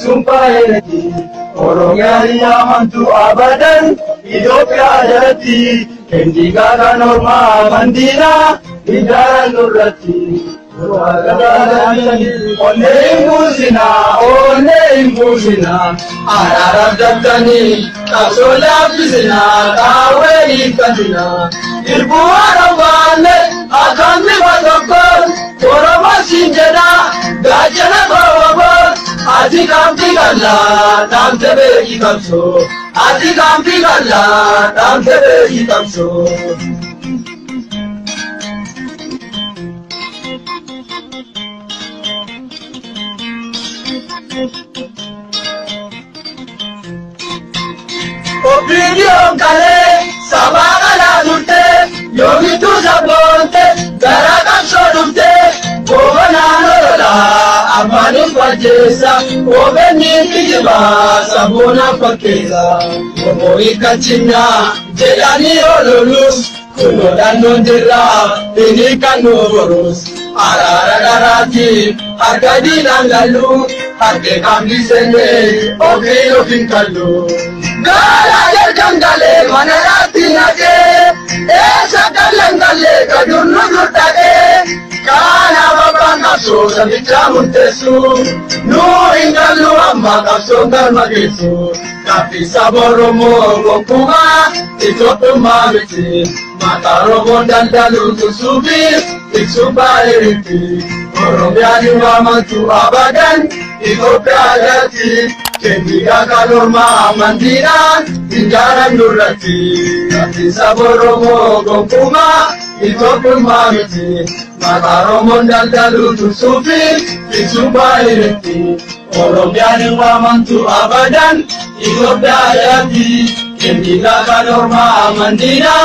Sumpah energi, orangnya amantu abadan, hidupnya jati, kendikan norma mandira, hidaran nurati, onne imbusina, ararab jatani, kasola pisina, kaweli kantina, irbuara bale, akamni batokol, orama sinjana, gajana bawabal. Ati kampi galla, tam tebe ikamso. Ati kampi galla, tam tebe ikamso. Opinion kale, sabana la durte, yogi tu sabonte, garakan sodumte, bogana norola. Amanu kwajesa, obeni kijiba, sabuna pakeza. Momo ikachina, jelani ololus, kuno dano jela, ini kanu borus. Arara darati, hargadi nangalu, harge kambi sene, obilo finkalu. Gala jerkangale, manarati nage, esa kalangale, kadurnu durtage. Kana babanga so sabita muntesu no ingalu amma kapso garmagesu kapi saboromo gokuma itoto mabiti mataro bondandalu tusubi itsuba eriti orobiani wamantu abadan itopia jati kendiga kalorma mandira injaran nurati kapi saboromo gokuma itoto mabiti mataro bondandalu tusubi itsuba eriti orobiani wamantu abadan itopia jati kendiga kalorma mandira